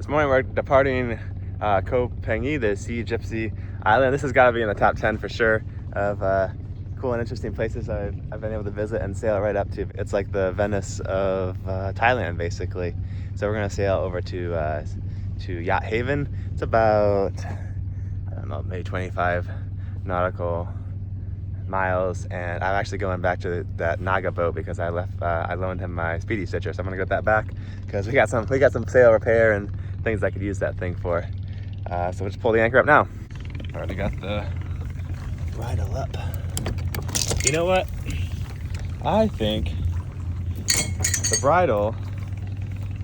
This morning we're departing Koh Phangan, the Sea Gypsy Island. This has got to be in the top 10 for sure of cool and interesting places I've been able to visit and sail right up to. It's like the Venice of Thailand, basically. So we're gonna sail over to Yacht Haven. It's about, I don't know, maybe 25 nautical miles, and I'm actually going back to that Naga boat because I loaned him my speedy stitcher, so I'm gonna get that back because we got some sail repair and things I could use that thing for. So we'll just pull the anchor up now. Already got the bridle up. You know what? I think the bridle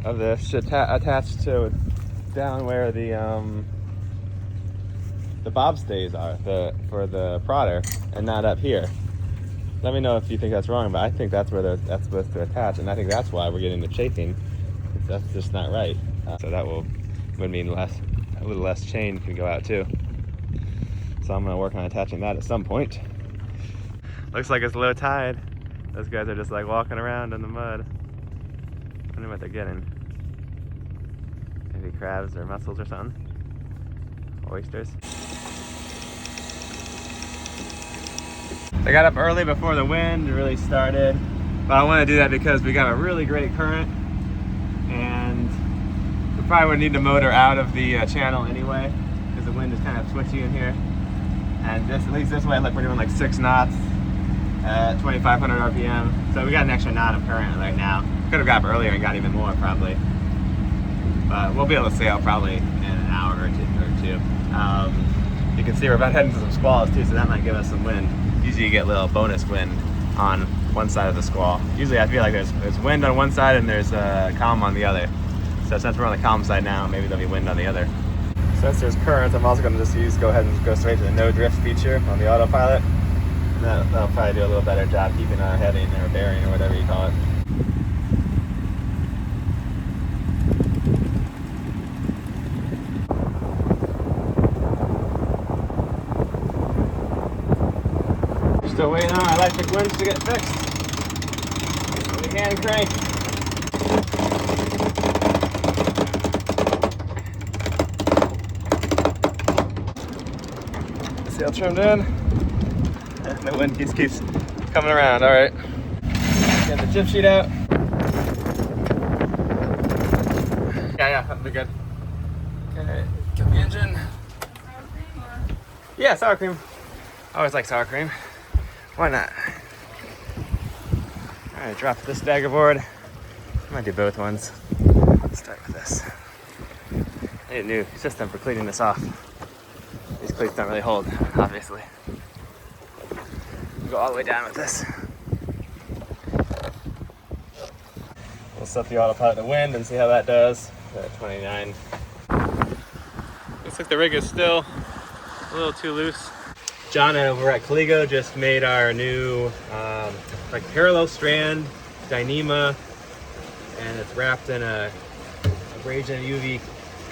of this should attach to down where the bobstays are for the prodder, and not up here. Let me know if you think that's wrong, but I think that's where that's supposed to attach, and I think that's why we're getting the chafing. That's just not right. So that would mean a little less chain can go out too. So I'm gonna work on attaching that at some point. Looks like it's low tide. Those guys are just like walking around in the mud. I wonder what they're getting. Maybe crabs or mussels or something. Oysters. I got up early before the wind really started, but I want to do that because we got a really great current, and we probably would need to motor out of the channel anyway because the wind is kind of twitchy in here. And at least this way, look, we're doing like 6 knots at 2,500 RPM. So we got an extra knot of current right now. Could have got up earlier and got even more probably, but we'll be able to sail probably in an hour or two. You can see we're about heading to some squalls too, so that might give us some wind. Usually you get a little bonus wind on one side of the squall. Usually I feel like there's wind on one side and there's calm on the other. So since we're on the calm side now, maybe there'll be wind on the other. Since there's current, I'm also going to just go ahead and go straight to the no drift feature on the autopilot. And that'll probably do a little better job keeping our heading or bearing or whatever you call it. Still waiting on our electric winch to get fixed. We can crank. Sail trimmed in. And the wind keeps coming around. All right. Get the jib sheet out. Yeah, that'll be good. Okay, get the engine. Sour cream or? Yeah, sour cream. I always like sour cream. Why not? All right, drop this dagger board. I might do both ones. Let's start with this. I need a new system for cleaning this off. These cleats don't really hold, obviously. Go all the way down with this. We'll set the autopilot to wind and see how that does. At 29. Looks like the rig is still a little too loose. John over at Caligo just made our new like parallel strand Dyneema, and it's wrapped in a abrasion UV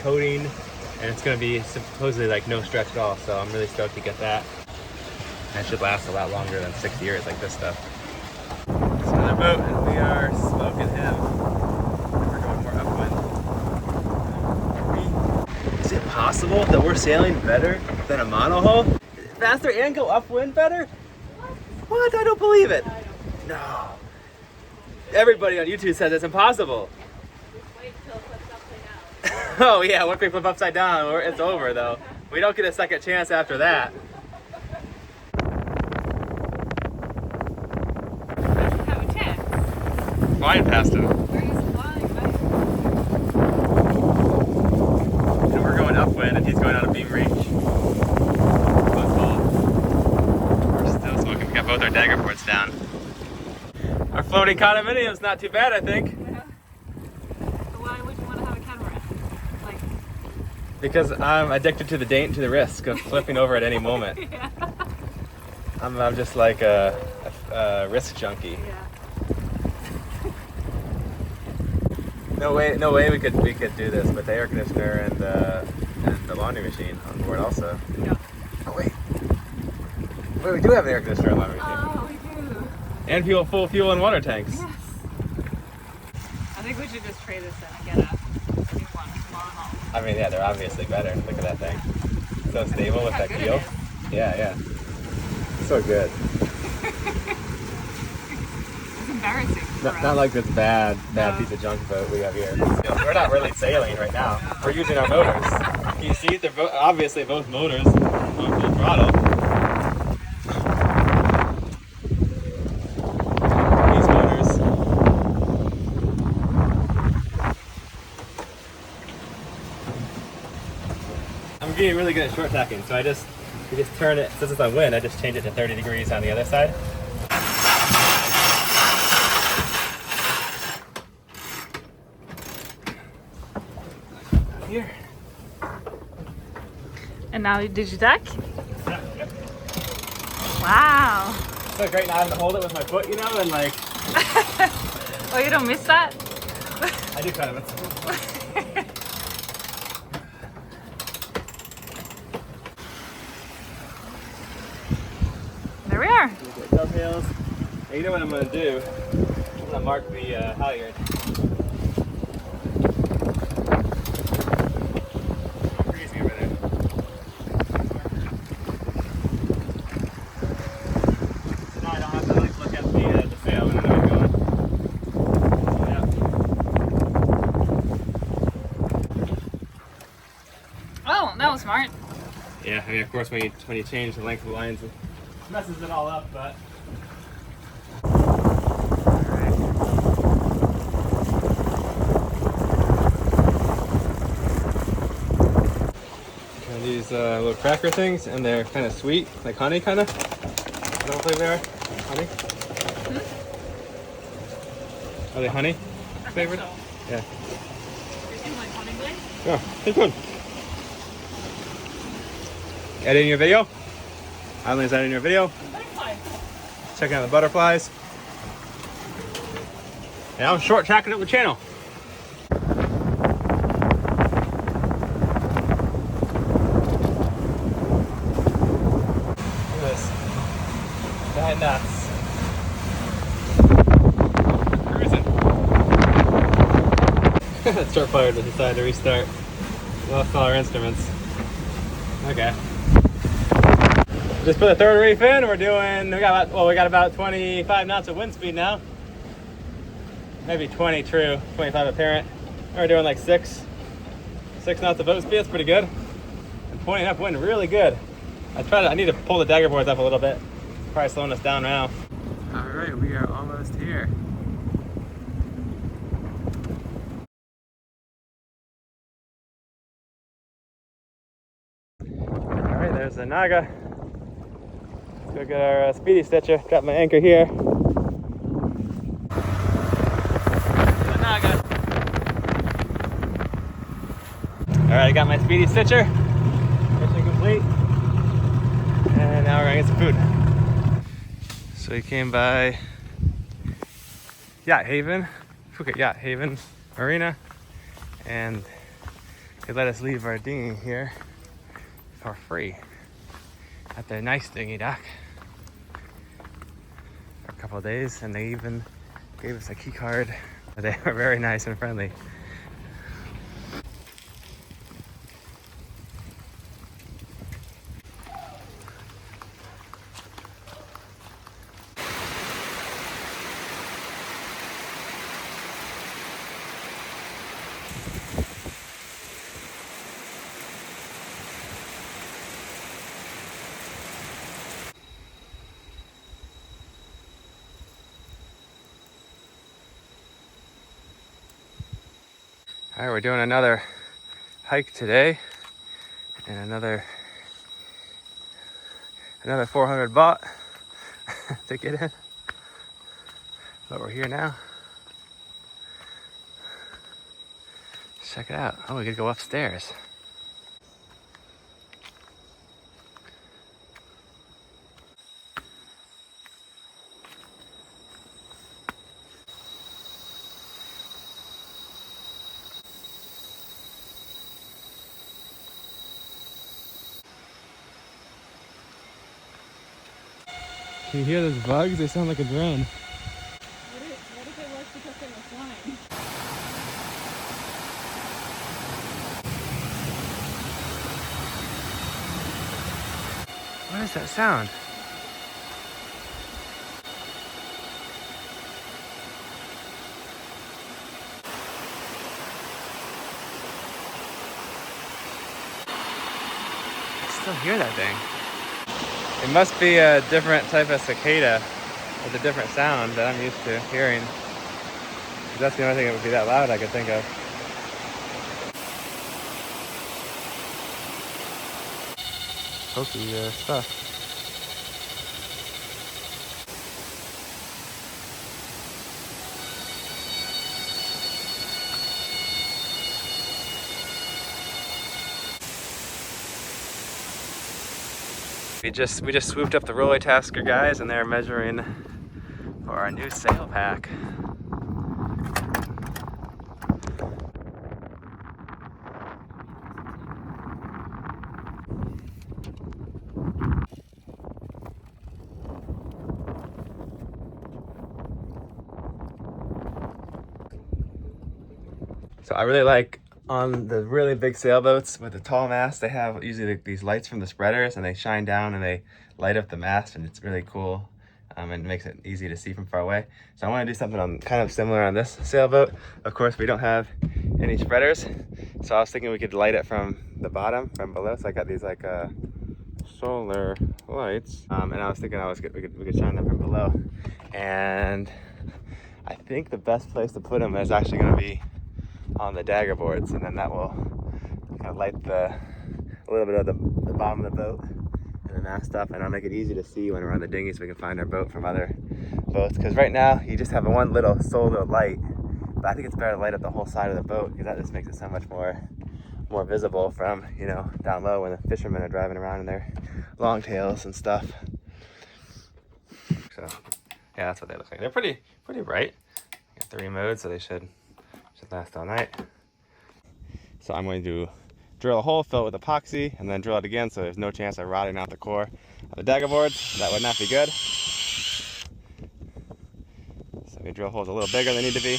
coating, and it's going to be supposedly like no stretch at all. So I'm really stoked to get that. And it should last a lot longer than 6 years like this stuff. It's another boat, and we are smoking him. We're going more upwind. Is it possible that we're sailing better than a monohull? Faster and go upwind better? What? I don't believe it. No. Everybody on YouTube says it's impossible. Wait till it flips upside down. Oh yeah, once we flip upside down, it's over though. We don't get a second chance after that. Doesn't have a chance. Flying past him. Where he's flying, right? And we're going upwind and he's going out of beam range. We're still smoking. We got both our dagger boards down. Our floating condominium's not too bad, I think. Yeah. So why would you want to have a catamaran? Like, Because I'm addicted to the risk of flipping over at any moment. yeah. I'm just like a risk junkie. Yeah. No way we could do this, but the air conditioner and the laundry machine on board also. No. Oh wait, we do have an air conditioner and laundry machine. Oh, we do. And full fuel and water tanks. Yes. I think we should just trade this in and get a new one tomorrow. I mean, yeah, they're obviously better. Look at that thing. So stable with that keel. Yeah, yeah. So good. It's embarrassing. Not like this bad piece of junk boat we have here. We're not really sailing right now. We're using our motors. Can you see? They're obviously both motors on full throttle. These motors. I'm getting really good at short tacking, so we just turn it, since it's on wind, I just change it to 30 degrees on the other side. Here. And now, did you tack? Yeah, yeah. Wow. It's so great not having to hold it with my foot, you know, and like. Oh, you don't miss that? I do kind of miss it. There we are. Dovetails. And you know what I'm going to do? I'm going to mark the halyard. Crazy over there. So now I don't have to like look at the sail and where I'm going. Yeah. Oh, that was smart. Yeah, I mean, of course, when you change the length of the lines, it messes it all up, but. These little cracker things, and they're kind of sweet, like honey, kind of. I don't know what flavor they are. Honey? Hmm? Are they honey flavored? So. Yeah. You seem like honey glazed? Yeah, take one. Editing your video? Eileen's editing your video. Butterfly. Checking out the butterflies. And I'm short tracking up the channel. Nuts. Cruising. That start fired but decided to restart. Lost all our instruments. Okay. Just put the third reef in. We got about 25 knots of wind speed now. Maybe 20 true, 25 apparent. We're doing like 6 knots of boat speed. That's pretty good. And pointing up wind really good. I need to pull the dagger boards up a little bit. Probably slowing us down now. All right, we are almost here. All right, there's the Naga. Let's go get our speedy stitcher. Got my anchor here. The Naga. All right, I got my speedy stitcher. Mission complete. And now we're gonna get some food. So we came by Yacht Haven, Phuket Yacht Haven Marina, and they let us leave our dinghy here for free at their nice dinghy dock for a couple of days, and they even gave us a key card. They were very nice and friendly. All right, we're doing another hike today, and another 400 baht to get in. But we're here now. Let's check it out. Oh, we gotta go upstairs. Can you hear those bugs? They sound like a drone. What if it was because they were flying? What is that sound? I still hear that thing. It must be a different type of cicada with a different sound that I'm used to hearing. That's the only thing that would be that loud I could think of. Hokey stuff. We just swooped up the Roller Tasker guys, and they're measuring for our new sail pack. So I really like on the really big sailboats with the tall mast, they have usually these lights from the spreaders, and they shine down and they light up the mast, and it's really cool. And makes it easy to see from far away. So I want to do something kind of similar on this sailboat. Of course, we don't have any spreaders, so I was thinking we could light it from the bottom, from below. So I got these like solar lights, and I was thinking we could shine them from below. And I think the best place to put them is actually going to be on the dagger boards, and then that will kind of light a little bit of the bottom of the boat and the mast up, and I'll make it easy to see when we're on the dinghy so we can find our boat from other boats. Because right now you just have one little solar light, but I think it's better to light up the whole side of the boat, because that just makes it so much more visible from, you know, down low when the fishermen are driving around in their longtails and stuff. So yeah, that's what they look like. They're pretty bright. Got 3 modes, so they should last all night. So I'm going to drill a hole, fill it with epoxy, and then drill it again so there's no chance of rotting out the core of the dagger boards. That would not be good. So we drill holes a little bigger than they need to be.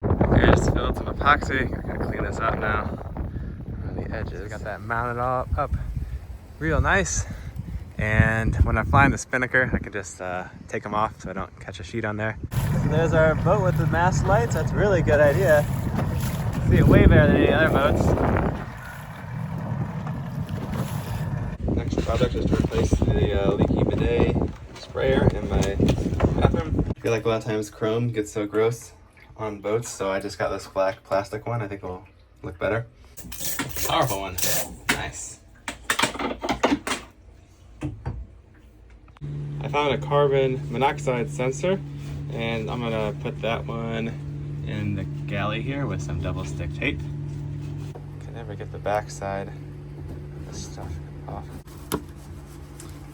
Okay, just filled some epoxy. I gotta clean this up now on the edges. We got that mounted all up real nice. And when I find the spinnaker, I can just take them off so I don't catch a sheet on there. So there's our boat with the mast lights. That's a really good idea. See it way better than any other boats. Next project is to replace the leaky bidet sprayer in my bathroom. I feel like a lot of times chrome gets so gross on boats, so I just got this black plastic one. I think it'll look better. Powerful one. Nice. I found a carbon monoxide sensor, and I'm gonna put that one in the galley here with some double stick tape. Can never get the back side of this stuff off.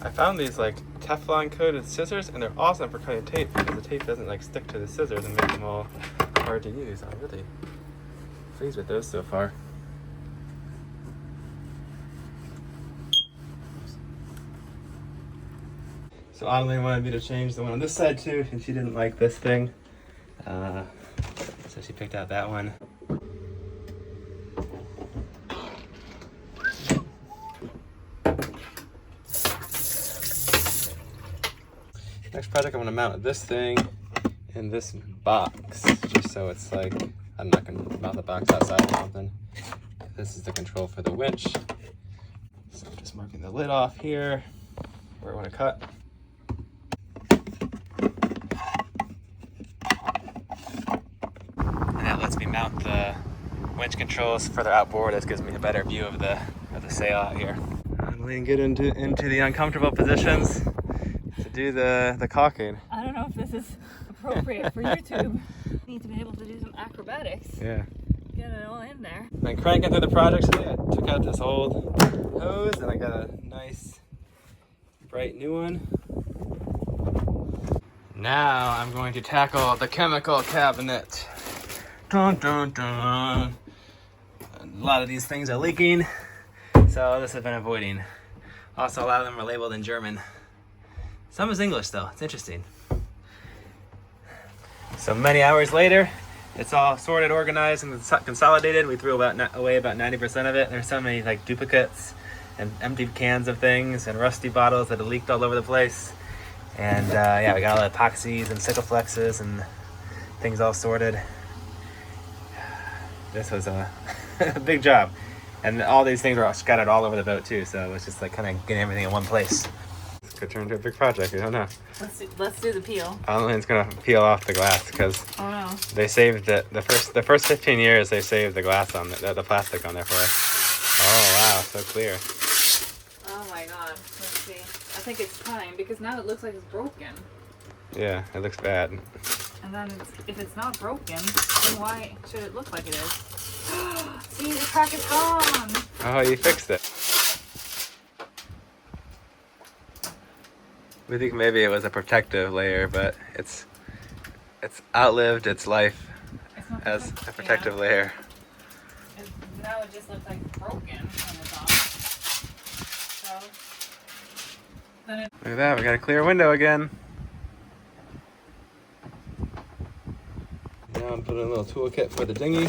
I found these like Teflon coated scissors, and they're awesome for cutting tape because the tape doesn't like stick to the scissors and make them all hard to use. I'm really pleased with those so far. So Adeline wanted me to change the one on this side too, and she didn't like this thing. So she picked out that one. Next project, I'm gonna mount this thing in this box, just so it's like, I'm not gonna mount the box outside or something. This is the control for the winch. So I'm just marking the lid off here, where I wanna cut. Mount the winch controls further outboard. This gives me a better view of the sail out here. I'm leaning good into the uncomfortable positions to do the caulking. I don't know if this is appropriate for YouTube. Need to be able to do some acrobatics. Yeah. Get it all in there. Been cranking through the project today. I took out this old hose and I got a nice bright new one. Now I'm going to tackle the chemical cabinet. Dun, dun, dun. A lot of these things are leaking, so this has been avoiding. Also, a lot of them are labeled in German. Some is English though, it's interesting. So many hours later, it's all sorted, organized, and consolidated. We threw away about 90% of it. There's so many like duplicates and empty cans of things and rusty bottles that had leaked all over the place. And yeah, we got all the epoxies and Sikaflexes and things all sorted. This was a big job. And all these things were scattered all over the boat too, so it was just like kind of getting everything in one place. This could turn into a big project, I don't know. Let's do the peel. I don't think it's gonna peel off the glass because they saved it. The first 15 years they saved the glass on the plastic on there for us. Oh wow, so clear. Oh my god. Let's see. I think it's time because now it looks like it's broken. Yeah, it looks bad. And then if it's not broken, then why should it look like it is? See, the crack is gone. Oh, you fixed it. We think maybe it was a protective layer, but it's outlived its life as a protective layer. Now it just looks like broken when it's on. So then it. Look at that, we got a clear window again. Now I'm putting a little toolkit for the dinghy.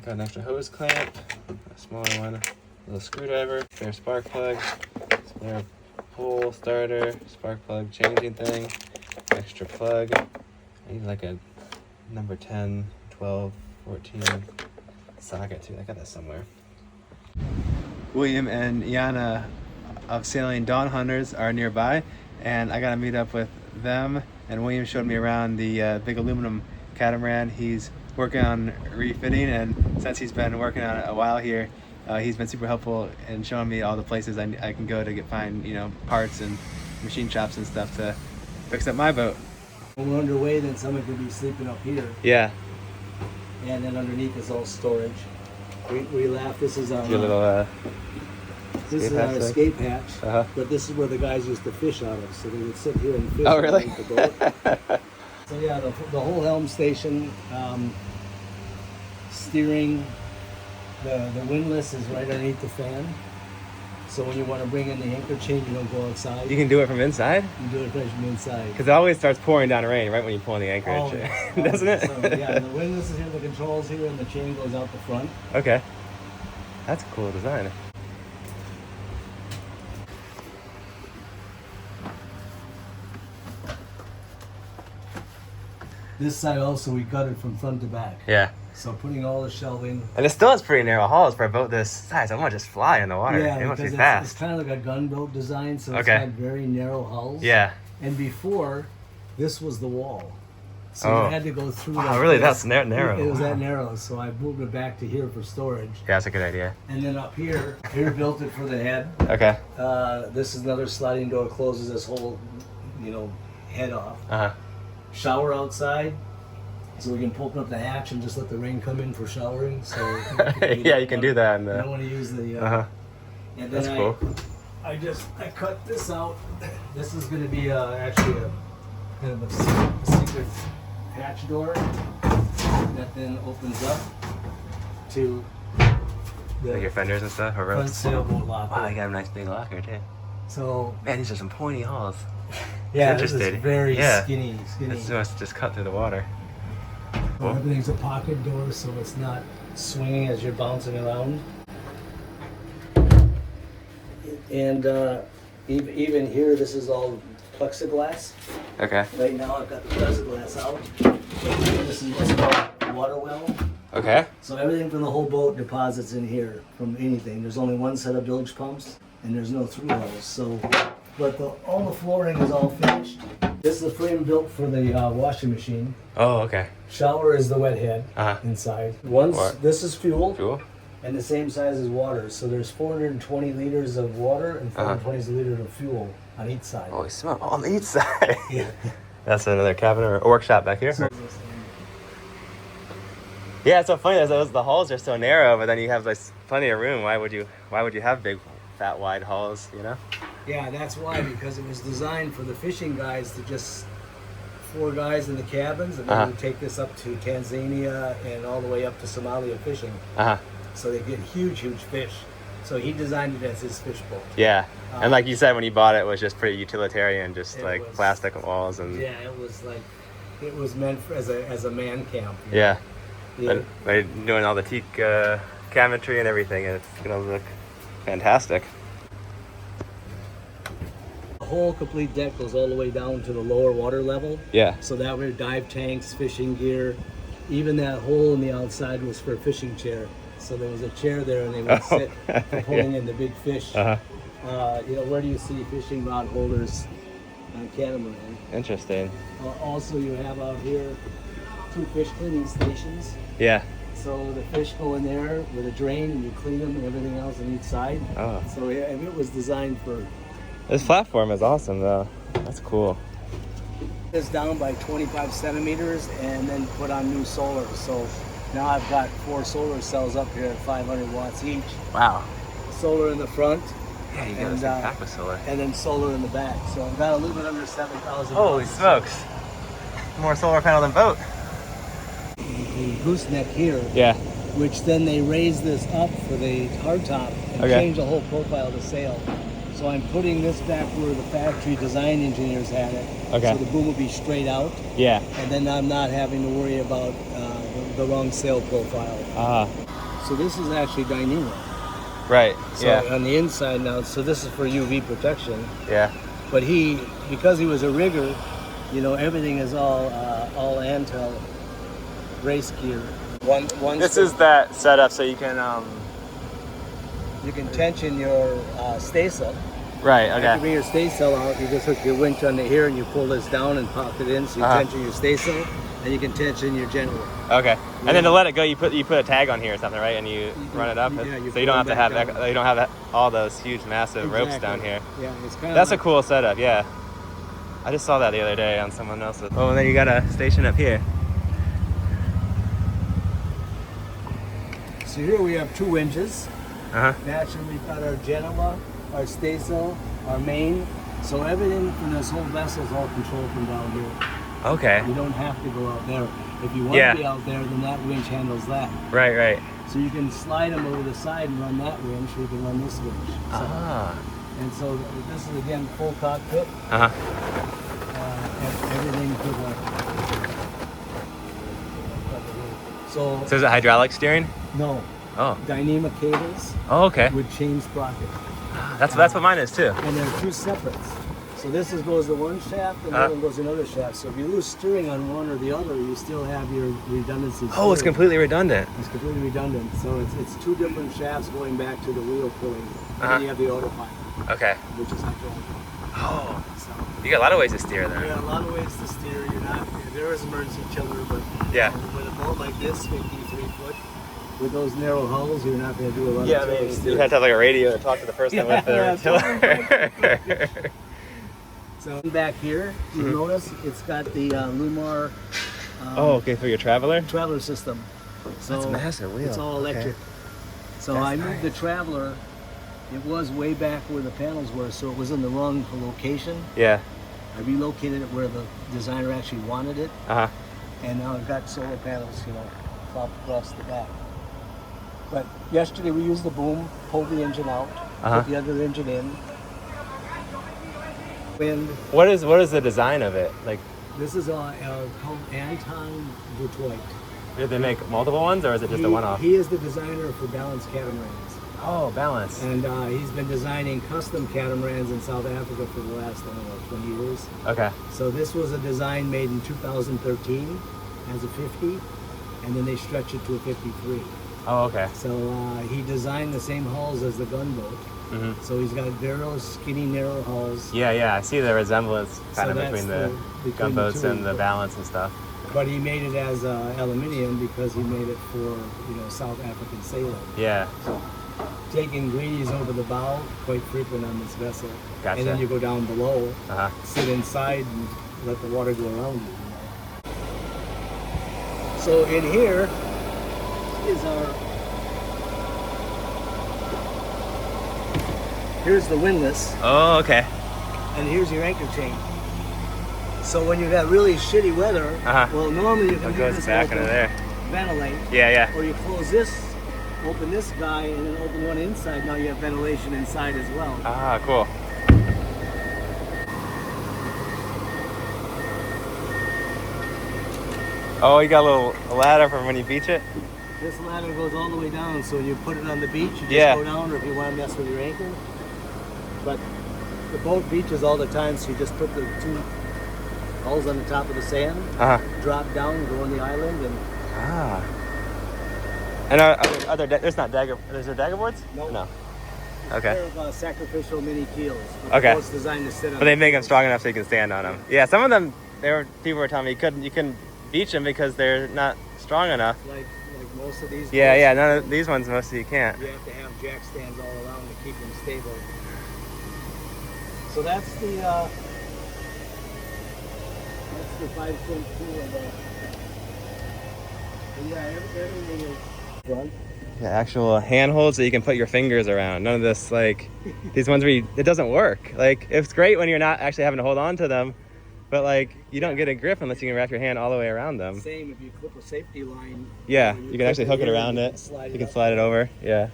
Got an extra hose clamp, a smaller one, a little screwdriver, spare spark plug, spare pole starter, spark plug changing thing, extra plug. I need like a number 10, 12, 14 socket too. I got that somewhere. William and Yana of Sailing Dawn Hunters are nearby, and I got to meet up with them. And William showed me around the big aluminum catamaran he's working on refitting, and since he's been working on it a while here, he's been super helpful in showing me all the places I can go to find parts and machine shops and stuff to fix up my boat. When we're underway, then someone could be sleeping up here, Yeah. and then underneath is all storage. We laugh. This is our Your little escape hatch, Uh-huh. but this is where the guys used to fish out of. So they would sit here and fish. Oh, really? underneath the boat. So yeah, the whole helm station, steering, the windlass is right underneath the fan. So when you want to bring in the anchor chain, you don't go outside. You can do it from inside? You do it right from inside. Because it always starts pouring down rain right when you pull on the anchorage. Always, Doesn't it? So, yeah, the windlass is here, the controls here, and the chain goes out the front. Okay. That's a cool design. This side also we gutted from front to back. Yeah. So putting all the shelving. And it still has pretty narrow hulls for a boat this size. I want to just fly in the water. Yeah, it must be because fast. it's kind of like a gunboat design, so it's Okay. got very narrow hulls. Yeah. And before, this was the wall. So Oh. you had to go through Wow, that. really? place. That's narrow. It was Wow. that narrow, so I moved it back to here for storage. Yeah, that's a good idea. And then up here built it for the head. Okay. This is another sliding door, closes this whole, head off. Uh-huh. Shower outside, so we can open up the hatch and just let the rain come in for showering. So Yeah, you can do that. You don't want to use the. Uh-huh. And then That's cool. I cut this out. This is going to be actually a kind of a secret hatch door that then opens up to the Like your fenders and stuff, or front ropes. sailboat locker. Wow, you got a nice big locker too. So Man, these are some pointy hulls. yeah, this is Interesting. very Yeah. skinny. This must just cut through the water. So everything's a pocket door, so it's not swinging as you're bouncing around. And even here, this is all plexiglass. Okay. Right now, I've got the plexiglass out. This is what's called water well. Okay. So everything from the whole boat deposits in here from anything. There's only one set of bilge pumps, and there's no through hulls. So, but all the flooring is all finished. This is the frame built for the washing machine. Oh, okay. Shower is the wet head Uh-huh. inside. What? This is fuel. Cool. And the same size as water. So there's 420 liters of water and 420 liters of fuel on each side. Holy smoke, on each side. Yeah. That's another cabin or a workshop back here. Yeah, it's so funny. The halls are so narrow, but then you have like plenty of room. Why would you have big, fat, wide halls? Yeah, that's why, because it was designed for the fishing guys to just 4 guys in the cabins, and then we take this up to Tanzania and all the way up to Somalia fishing. Uh-huh. So they get huge fish. So he designed it as his fish boat. Yeah, and like you said, when you bought it, it was just pretty utilitarian, just like was- plastic walls and Yeah, it was meant as a man camp. yeah. Yeah. But they're doing all the teak cabinetry and everything, and it's gonna look fantastic. The whole complete deck goes all the way down to the lower water level. Yeah. So that way dive tanks, fishing gear, even that hole in the outside was for a fishing chair. So there was a chair there and they would sit for pulling in the big fish. You know, where do you see fishing rod holders on catamaran? Interesting. Also, you have out here 2 fish cleaning stations. Yeah. So the fish go in there with a drain and you clean them and everything else on each side. Oh. So yeah, and it was designed for... This platform is awesome though. That's cool. It's down by 25 centimeters and then put on new solar. So now I've got 4 solar cells up here at 500 watts each. Wow. Solar in the front. Yeah, you got this thing packed with solar. And then solar in the back. So I've got a little bit under 7,000. Holy smokes. More solar panel than boat. The gooseneck here. Yeah. Which then they raise this up for the hardtop and change the whole profile of the sail. So I'm putting this back where the factory design engineers had it. Okay. So the boom will be straight out. Yeah. And then I'm not having to worry about the wrong sail profile. So this is actually Dyneema. Right. So on the inside now, so this is for UV protection. Yeah. But because he was a rigger, you know, everything is all Antel race gear. This is that setup so you can tension your staysail. Right, After you bring your staysail out, you just hook your winch under here and you pull this down and pop it in, so you tension your staysail and you can tension your generator. Okay. And then to let it go, you put a tag on here or something, right? And you run it up. So you don't have to have all those huge, massive ropes down here. Yeah, it's kind of. That's a cool setup. Yeah. I just saw that the other day on someone else's. Oh, and then you got a station up here. So here we have 2 winches. Uh-huh. We've got our Genoa, our staysail, our main. So everything from this whole vessel is all controlled from down here. Okay. You don't have to go out there. If you want to be out there, then that winch handles that. Right, right. So you can slide them over the side and run that winch, or you can run this winch. So, and so this is again full cockpit. Uh-huh. Everything to the. So So is it hydraulic steering? no. Oh. Dyneema cables. Oh, okay. With chain sprocket. That's what mine is too. And they're 2 separates. So this goes to one shaft and the other one goes to another shaft. So if you lose steering on one or the other, you still have your redundancy. Oh, it's completely redundant. It's completely redundant. So it's 2 different shafts going back to the wheel pulling. And then you have the autopilot. Okay. Which is hydraulic. Oh. So you got a lot of ways to steer then. Yeah, a lot of ways to steer. There is emergency tiller, but with a boat like this, 53 foot, with those narrow hulls, you're not going to do a lot of steering. You have to have like a radio to talk to the person with the tiller. So back here, you notice it's got the Lumar. For your Traveler system. So that's a massive wheel. It's all electric. So that's I moved the Traveler. It was way back where the panels were, so it was in the wrong location. Yeah. I relocated it where the designer actually wanted it. And now I've got solar panels, plopped across the back. But yesterday we used the boom, pulled the engine out, put the other engine in. What is the design of it? Like, this is called Anton Detroit. Did they make multiple ones, or is it just a one-off? He is the designer for Balance Catamarans. Oh, Balance. And he's been designing custom catamarans in South Africa for the last, 20 years. Okay. So this was a design made in 2013 as a 50, and then they stretched it to a 53. Oh, okay. So he designed the same hulls as the gunboat. So he's got very skinny, narrow hulls. Yeah, I see the resemblance kind of between the gunboats and the Balance and stuff. But he made it as aluminium because he made it for South African sailing. Yeah. So taking greenies over the bow, quite frequent on this vessel. Gotcha. And then you go down below, sit inside and let the water go around you. So in here is here's the windlass. Oh, okay. And here's your anchor chain. So when you got really shitty weather, well, normally you can do this back into there. Ventilate. Yeah. Or you close this, open this guy, and then open one inside. Now you have ventilation inside as well. Ah, cool. Oh, you got a little ladder for when you beach it? This ladder goes all the way down, so you put it on the beach, you just Yeah. go down, or if you want to mess with your anchor. But the boat beaches all the time, so you just put the 2 hulls on the top of the sand, drop down, go on the island, and And there's not dagger. Is there dagger boards? Nope. No. Okay. they're sacrificial mini keels. But Okay. The boat's designed to sit on. But they make them strong enough so you can stand on them. Yeah, some of them, people were telling me you couldn't beach them because they're not strong enough. Like most of these. Yeah, boats, yeah. None of these ones, mostly you can't. You have to have jack stands all around to keep them stable. So that's the 5-foot pool. Yeah, everything is front. Yeah, actual handholds that you can put your fingers around. None of this like these ones where it doesn't work. Like it's great when you're not actually having to hold on to them, but like you don't get a grip unless you can wrap your hand all the way around them. Same if you clip a safety line. Yeah, you you can actually hook it around it. You can slide it over. Yeah.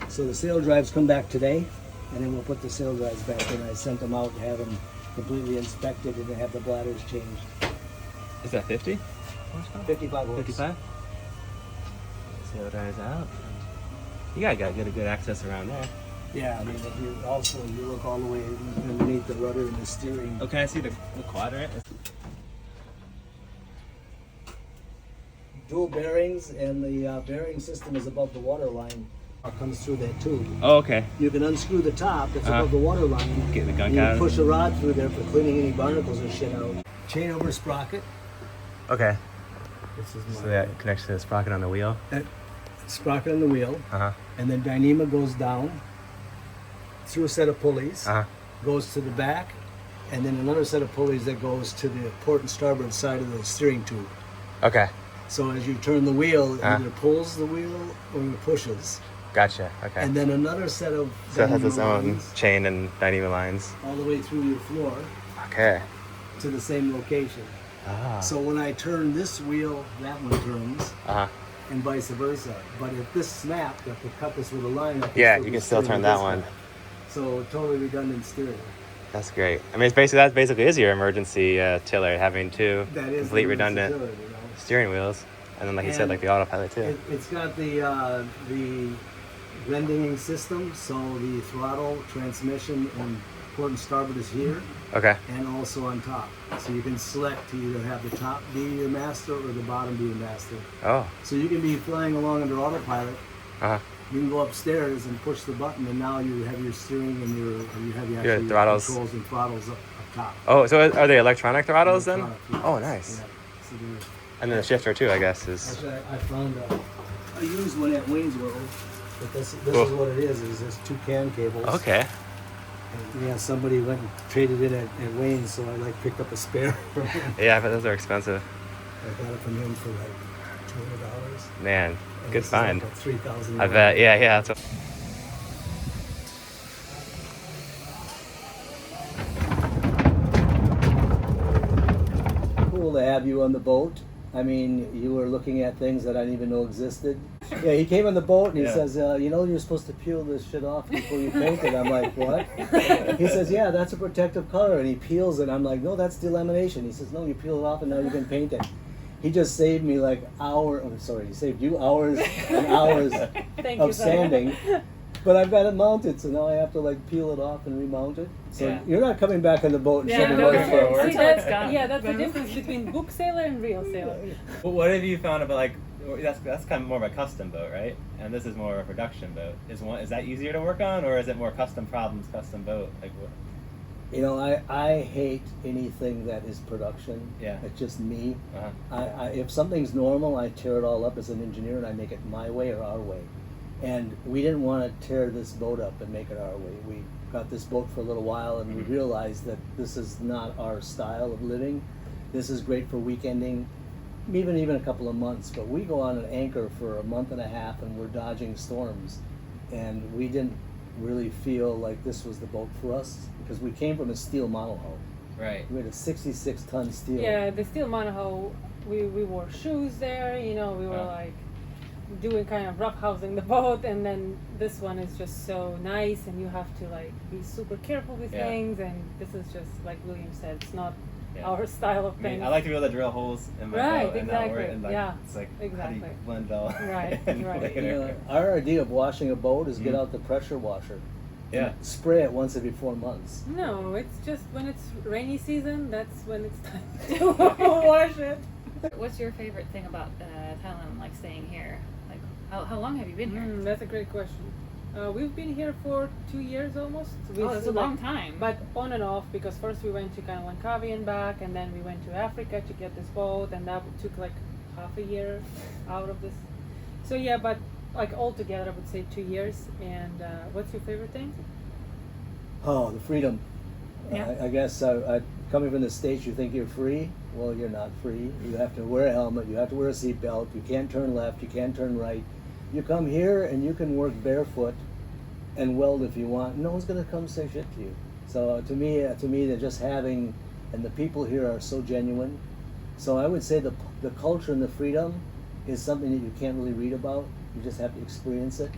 So the sail drives come back today, and then we'll put the sail drives back in. I sent them out to have them completely inspected and to have the bladders changed. Is that 50? 55 horse. 55? Sail drives out. You gotta get a good access around there. Yeah, I mean, if you look all the way underneath the rudder and the steering. Okay, I see the quadrant. Dual bearings, and the bearing system is above the water line. Comes through that tube. Oh, okay. You can unscrew the top that's above the water line. Get the gunk you out. push a rod through there for cleaning any barnacles or shit out. Chain over sprocket. Okay. This is So that connects to the sprocket on the wheel. Sprocket on the wheel. And then Dyneema goes down through a set of pulleys, goes to the back, and then another set of pulleys that goes to the port and starboard side of the steering tube. Okay. So as you turn the wheel, it either pulls the wheel or it pushes. Gotcha. Okay. And then another set of So it has its Dyneema own lines chain and Dyneema lines. all the way through your floor Okay. to the same location. So when I turn this wheel, that one turns, and vice versa. But if this snapped, I could cut this with a line. I You can still turn that one. So totally redundant steering. That's great. I mean, that basically is your emergency tiller, having two That is complete the redundant versatility, you know. steering wheels, and then like you said, like the autopilot too. It's got the blending system, so the throttle, transmission, and port and starboard is here, Okay. and also on top. So you can select to either have the top be your master or the bottom be your master. Oh. So you can be flying along under autopilot. You can go upstairs and push the button, and now you have your steering and you have your actual throttles. controls and throttles up top. Oh, so are they electronic throttles then? Electronic, yes. Oh, nice. Yeah. So they're- And then the shifter too, I guess, is. Actually, I found I used one at Wayne's World, but this Cool. is what it is just 2 CAN cables. Okay. And, yeah, somebody went and traded it at Wayne's, so I picked up a spare from him. Yeah, but those are expensive. I got it from him for $200. Man, And good this is find. Like $3,000. I bet. Yeah, yeah. That's Cool to have you on the boat. I mean, you were looking at things that I didn't even know existed. Yeah, he came on the boat and he says, you're supposed to peel this shit off before you paint it. I'm like, what? He says, yeah, that's a protective color. And he peels it. I'm like, no, that's delamination. He says, no, you peel it off and now you can paint it. He just saved me he saved you hours and hours of sanding. But I've got it mounted, so now I have to peel it off and remount it. So you're not coming back on the boat and shoving money forward. See, that's the difference between book sailor and real sailor. Well, what have you found about that's kind of more of a custom boat, right? And this is more of a production boat. Is that easier to work on, or is it more custom problems, custom boat? Like what? You know, I hate anything that is production. Yeah. It's just me. If something's normal, I tear it all up as an engineer and I make it my way or our way. And we didn't want to tear this boat up and make it our way. We got this boat for a little while and we realized that this is not our style of living. This is great for weekending, even a couple of months. But we go on an anchor for a month and a half and we're dodging storms. And we didn't really feel like this was the boat for us because we came from a steel monohull. Right. We had a 66-ton steel. Yeah, the steel monohull, we wore shoes there, we were doing kind of roughhousing the boat, and then this one is just so nice and you have to be super careful with things, and this is just like William said, it's not Yeah. our style of I things. mean, I like to be able to drill holes in my Right, boat and not worry. exactly. And like, Yeah, it's like, how do exactly. you blend it all Right, in right. later? You know, our idea of washing a boat is get Mhm. out the pressure washer. Yeah. Spray it once every 4 months. No, it's just when it's rainy season, that's when it's time to wash it. What's your favorite thing about Thailand, like staying here? Like, how long have you been here? That's a great question. We've been here for 2 years almost. Oh, that's a long time. But on and off, because first we went to kind of Langkawi and back, and then we went to Africa to get this boat, and that took like half a year out of this. So yeah, but like altogether, I would say 2 years. And what's your favorite thing? Oh, the freedom. Yeah. I guess coming from the States, you think you're free. Well, you're not free. You have to wear a helmet. You have to wear a seatbelt. You can't turn left. You can't turn right. You come here and you can work barefoot and weld if you want. No one's going to come say shit to you. So to me, they're just having, and the people here are so genuine. So I would say the culture and the freedom is something that you can't really read about. You just have to experience it.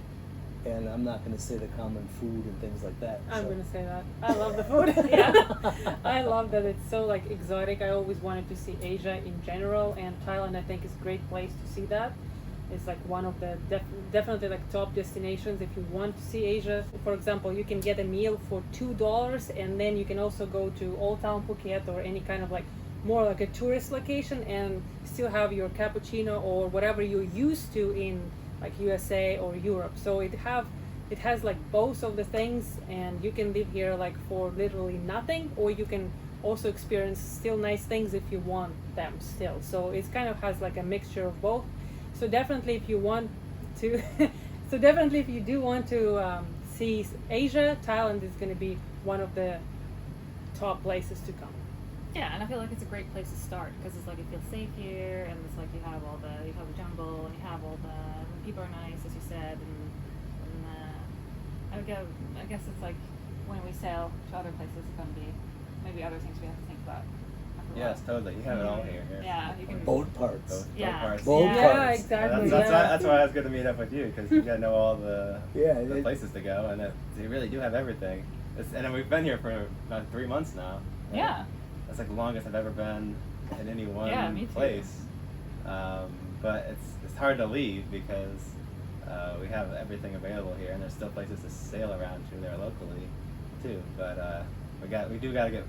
And I'm not going to say the common food and things like that. I'm So- gonna say that. I love the food. Yeah. I love that it's so like exotic. I always wanted to see Asia in general, and Thailand I think is a great place to see that. It's like one of the definitely like top destinations if you want to see Asia. For example, you can get a meal for $2, and then you can also go to Old Town Phuket or any kind of like more like a tourist location and still have your cappuccino or whatever you're used to in like USA or Europe. So it has like both of the things, and you can live here like for literally nothing, or you can also experience still nice things if you want them still. So it kind of has like a mixture of both. So definitely if you want to so definitely if you do want to see Asia, Thailand is going to be one of the top places to come. Yeah, and I feel like it's a great place to start because it's like it feels safe here, and it's like you have the jungle, and you have all the people are nice, as you said, and I guess it's like when we sail to other places, it's going to be maybe other things we have to think about. after a while. Yes, totally. You have it all here. Yeah, you can. Boat parts. Boat Yeah. parts. Boat Yeah, parts. exactly. That's why it's good to meet up with you, because you gotta know all the Yeah, places to go, and you really do have everything. And then we've been here for about 3 months now. Yeah. That's like the longest I've ever been in any one Yeah, me too. place. But it's hard to leave because we have everything available here, and there's still places to sail around to there locally too. But we do gotta get.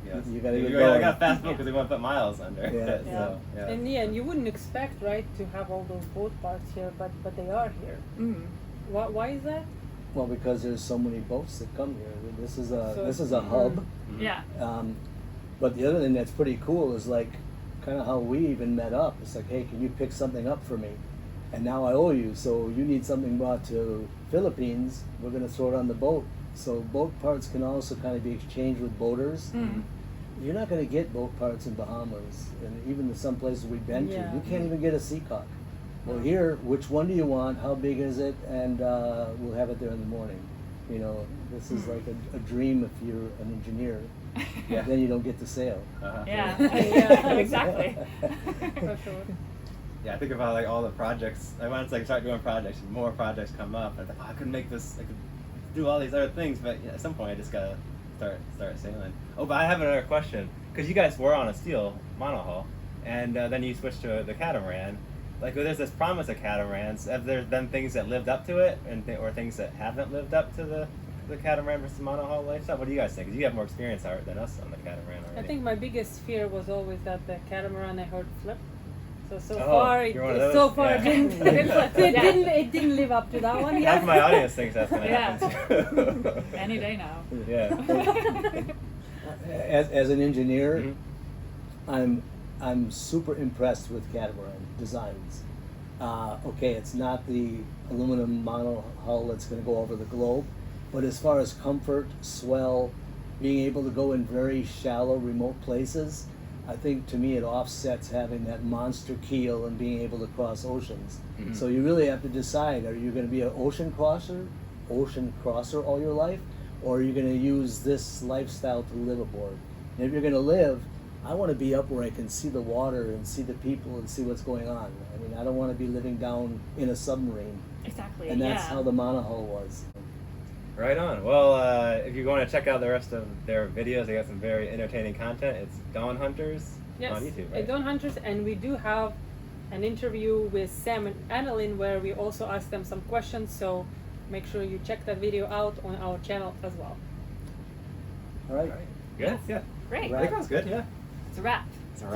You gotta get we going. got fast boat because we want to put miles under it. Yeah. So, yeah. And yeah, and you wouldn't expect, right, to have all those boat parts here, but they are here. Mm. Why is that? Well, because there's so many boats that come here. This is a So- hub. Mhm. Yeah. But the other thing that's pretty cool is like kind of how we even met up. It's like, hey, can you pick something up for me? And now I owe you. So you need something brought to Philippines. We're going to throw it on the boat. So boat parts can also kind of be exchanged with boaters. Mm. You're not going to get boat parts in Bahamas, and even in some places we've been to, Yeah. you can't even get a Seacock. Well, here, which one do you want? How big is it? And we'll have it there in the morning. You know, this is like a dream if you're an engineer. Yeah. Then you don't get to sail. Uh-huh. Yeah. Yeah. Exactly. For sure. Yeah, I think about like all the projects. Like once I start doing projects, more projects come up. And I think, I could make this. I could do all these other things, but at some point I just gotta start sailing. Oh, but I have another question because you guys were on a steel monohull, and then you switched to the catamaran. Like, there's this promise of catamarans. Have there been things that lived up to it, or things that haven't lived up to the catamaran versus monohull lifestyle? What do you guys think? Because you have more experience than us on the catamaran already. I think my biggest fear was always that the catamaran I heard flip. So Oh, far you're one of those? so far Yeah. it didn't. So it didn't live up to that one Half yet. my audience thinks that's gonna Yeah. happen too. Any day now. Yeah. As an engineer, Mm-hmm. I'm super impressed with catamaran designs. Okay, it's not the aluminum monohull that's going to go over the globe, but as far as comfort, swell, being able to go in very shallow, remote places, I think to me it offsets having that monster keel and being able to cross oceans. Mhm. So you really have to decide: are you going to be an ocean crosser all your life, or are you going to use this lifestyle to live aboard? And if you're going to live, I want to be up where I can see the water and see the people and see what's going on. I mean, I don't want to be living down in a submarine. Exactly. And that's yeah. how the monohull was. Right on. Well, if you want to check out the rest of their videos, they got some very entertaining content. It's Dawn Hunters on YouTube, right? Dawn Hunters, and we do have an interview with Sam and Annalyn where we also ask them some questions, so make sure you check that video out on our channel as well. All right. Good? Yeah. Great. I think that was good, yeah. It's a wrap. It's a wrap.